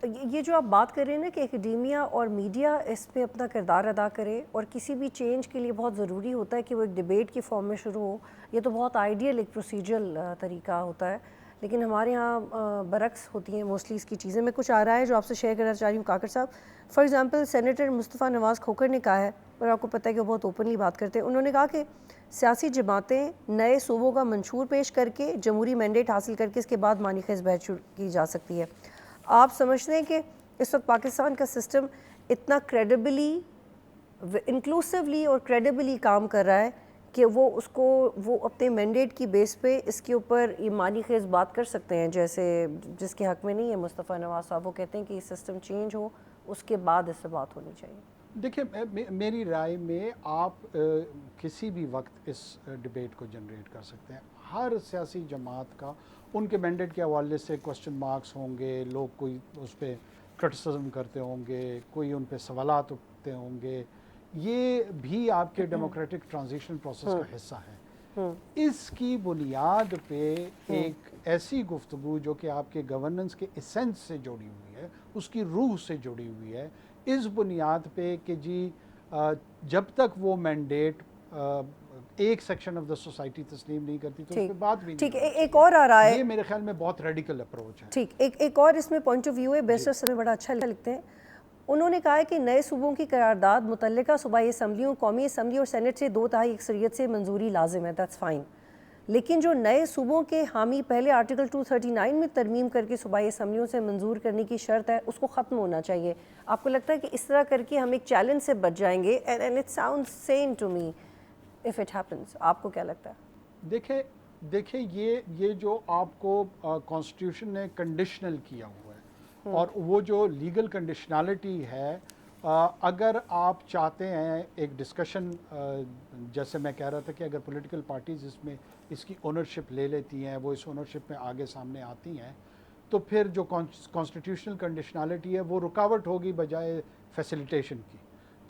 یہ جو آپ بات کر رہے ہیں نا کہ اکیڈیمیا اور میڈیا اس میں اپنا کردار ادا کرے، اور کسی بھی چینج کے لیے بہت ضروری ہوتا ہے کہ وہ ایک ڈیبیٹ کی فارم میں شروع ہو. یہ تو بہت آئیڈیل ایک پروسیجرل طریقہ ہوتا ہے، لیکن ہمارے ہاں برعکس ہوتی ہیں موسٹلی اس کی چیزیں. میں کچھ آ رہا ہے جو آپ سے شیئر کرنا چاہ رہی ہوں کاکڑ صاحب. فار ایگزامپل سینیٹر مصطفیٰ نواز کھوکھر نے کہا ہے، اور آپ کو پتہ ہے کہ وہ بہت اوپنلی بات کرتے ہیں. انہوں نے کہا کہ سیاسی جماعتیں نئے صوبوں کا منشور پیش کر کے جمہوری مینڈیٹ حاصل کر کے اس کے بعد معنی خیز بحث شروع کی جا سکتی ہے. آپ سمجھتے ہیں کہ اس وقت پاکستان کا سسٹم اتنا کریڈیبلی انکلوسیولی اور کریڈیبلی کام کر رہا ہے کہ وہ اپنے مینڈیٹ کی بیس پہ اس کے اوپر ایمانی خیز بات کر سکتے ہیں، جیسے جس کے حق میں نہیں ہے مصطفیٰ نواز صاحب؟ وہ کہتے ہیں کہ یہ سسٹم چینج ہو، اس کے بعد اس سے بات ہونی چاہیے. دیکھیں، میری رائے میں آپ کسی بھی وقت اس ڈیبیٹ کو جنریٹ کر سکتے ہیں. ہر سیاسی جماعت کا ان کے مینڈیٹ کے حوالے سے کوسچن مارکس ہوں گے، لوگ کوئی اس پہ کرٹیسزم کرتے ہوں گے، کوئی ان پہ سوالات اٹھتے ہوں گے. یہ بھی آپ کے ڈیموکریٹک ٹرانزیشن پروسیس کا حصہ ہے. اس کی بنیاد پہ ایک ایسی گفتگو جو کہ آپ کے گورننس کے ایسنس سے جڑی ہوئی ہے، اس کی روح سے جڑی ہوئی ہے، اس بنیاد پہ کہ جی جب تک وہ مینڈیٹ ایک سیکشن آف دا سوسائٹی تسلیم نہیں کرتی تو اس پہ بات بھی نہیں ٹھیک ہے. ہونی ایک اور آ رہا چاہیے. ہے، یہ میرے خیال میں بہت ریڈیکل اپروچ ہے. ٹھیک، ایک اور اس میں پوائنٹ آف ویو ہے. بیسر سے بڑا اچھا لگتے ہیں. انہوں نے کہا ہے کہ نئے صوبوں کی قرارداد متعلقہ صوبائی اسمبلیوں، قومی اسمبلی اور سینٹ سے 2/3 اکثریت سے منظوری لازم ہے. That's fine. لیکن جو نئے صوبوں کے حامی پہلے آرٹیکل 239 میں ترمیم کر کے صوبائی اسمبلیوں سے منظور کرنے کی شرط ہے، اس کو ختم ہونا چاہیے. آپ کو لگتا ہے کہ اس طرح کر کے ہم ایک چیلنج سے بچ جائیں گے؟ And it sounds same to me if it happens. آپ کو کیا لگتا ہے؟ دیکھیں یہ جو آپ کو کانسٹیٹیوشن نے کنڈیشنل کیا ہوا ہے، اور وہ جو لیگل کنڈیشنالٹی ہے، اگر آپ چاہتے ہیں ایک ڈسکشن، جیسے میں کہہ رہا تھا کہ اگر پولیٹیکل پارٹیز اس کی اونرشپ لے لیتی ہیں، وہ اس اونرشپ میں آگے سامنے آتی ہیں، تو پھر جو کانسٹیٹیوشنل کنڈیشنالٹی ہے وہ رکاوٹ ہوگی بجائے فیسیلیٹیشن کی.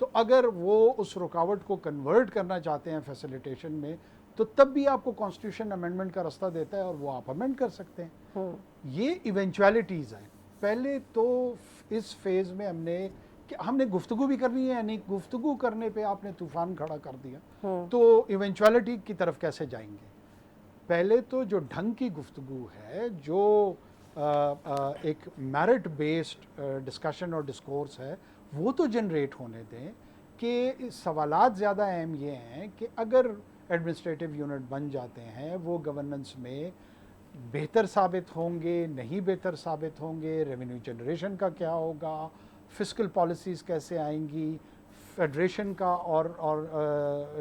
تو اگر وہ اس رکاوٹ کو کنورٹ کرنا چاہتے ہیں فیسیلیٹیشن میں، تو تب بھی آپ کو کانسٹیٹیوشن امینڈمنٹ کا رستہ دیتا ہے اور وہ آپ امینڈ کر سکتے ہیں. یہ ایونچویلٹیز ہیں. پہلے تو اس فیز میں ہم نے گفتگو بھی کرنی ہے، یعنی گفتگو کرنے پہ آپ نے طوفان کھڑا کر دیا، تو ایونچویلٹی کی طرف کیسے جائیں گے؟ پہلے تو جو ڈھنگ کی گفتگو ہے، جو ایک میرٹ بیسڈ ڈسکشن اور ڈسکورس ہے، وہ تو جنریٹ ہونے دیں. کہ سوالات زیادہ اہم یہ ہیں کہ اگر ایڈمنسٹریٹو یونٹ بن جاتے ہیں، وہ گورننس میں بہتر ثابت ہوں گے، نہیں بہتر ثابت ہوں گے، ریونیو جنریشن کا کیا ہوگا، فسکل پالیسیز کیسے آئیں گی، فیڈریشن کا اور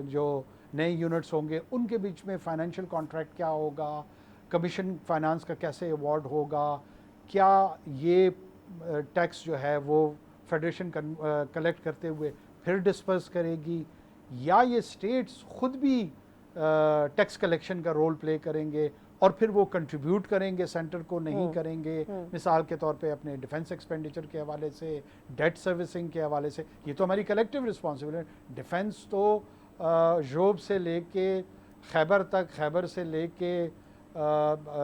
جو نئے یونٹس ہوں گے ان کے بیچ میں فائنینشیل کانٹریکٹ کیا ہوگا، کمیشن فائنانس کا کیسے ایوارڈ ہوگا، کیا یہ ٹیکس جو ہے وہ فیڈریشن کلیکٹ کرتے ہوئے پھر ڈسپرس کرے گی، یا یہ اسٹیٹس خود بھی ٹیکس کلیکشن کا رول پلے کریں گے اور پھر وہ کنٹریبیوٹ کریں گے، سینٹر کو نہیں کریں گے. مثال کے طور پہ اپنے ڈیفنس ایکسپینڈیچر کے حوالے سے، ڈیٹ سروسنگ کے حوالے سے. یہ تو ہماری کلیکٹیو رسپانسبلٹی ہے. ڈیفنس تو جوب سے لے کے خیبر تک، خیبر سے لے کے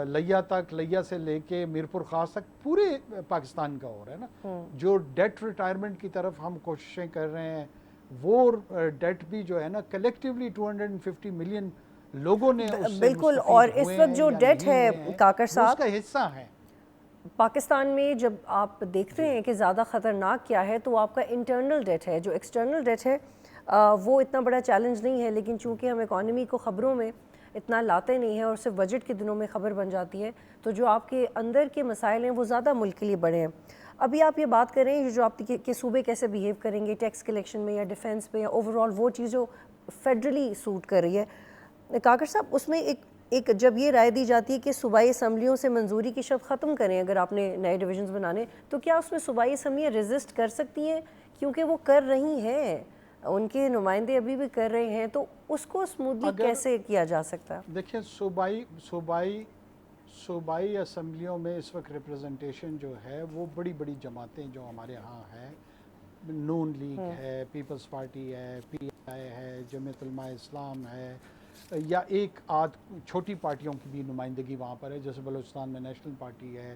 لیا تک، لیا سے لے کے میرپور خاص تک پورے پاکستان کا ہو رہا ہے نا. جو ڈیٹ ریٹائرمنٹ کی طرف ہم کوششیں کر رہے ہیں، وہ ڈیٹ بھی جو ہے نا کلیکٹیولی 250 ملین لوگوں نے اس سے بالکل. اور اس وقت جو ڈیٹ ہے کاکڑ صاحب، اس کا حصہ ہے. پاکستان میں جب آپ دیکھتے ہیں کہ زیادہ خطرناک کیا ہے، تو آپ کا انٹرنل ڈیٹ ہے. جو ایکسٹرنل ڈیٹ ہے وہ اتنا بڑا چیلنج نہیں ہے، لیکن چونکہ ہم اکانومی کو خبروں میں اتنا لاتے نہیں ہیں اور صرف بجٹ کے دنوں میں خبر بن جاتی ہے، تو جو آپ کے اندر کے مسائل ہیں وہ زیادہ ملک کے لیے بڑے ہیں. ابھی آپ یہ بات کر رہے ہیں جو آپ کے صوبے کیسے بیہیو کریں گے ٹیکس کلیکشن میں یا ڈیفنس میں یا اوور آل، وہ چیز جو فیڈرلی سوٹ کر رہی ہے. کاکڑ صاحب، اس میں ایک جب یہ رائے دی جاتی ہے کہ صوبائی اسمبلیوں سے منظوری کی شرط ختم کریں اگر آپ نے نئے ڈویژنز بنانے، تو کیا اس میں صوبائی اسمبلیاں ریزسٹ کر سکتی ہیں؟ کیونکہ وہ کر رہی ہیں، ان کے نمائندے ابھی بھی کر رہے ہیں، تو اس کو اسموتھلی کیسے کیا جا سکتا ہے؟ دیکھیں، صوبائی اسمبلیوں میں اس وقت ریپرزنٹیشن جو ہے وہ بڑی بڑی جماعتیں جو ہمارے ہاں ہیں، نون لیگ ہے، پیپلز پارٹی ہے، پی آئی ہے، جمعیت علماء اسلام ہے، یا ایک آدھ چھوٹی پارٹیوں کی بھی نمائندگی وہاں پر ہے، جیسے بلوچستان میں نیشنل پارٹی ہے،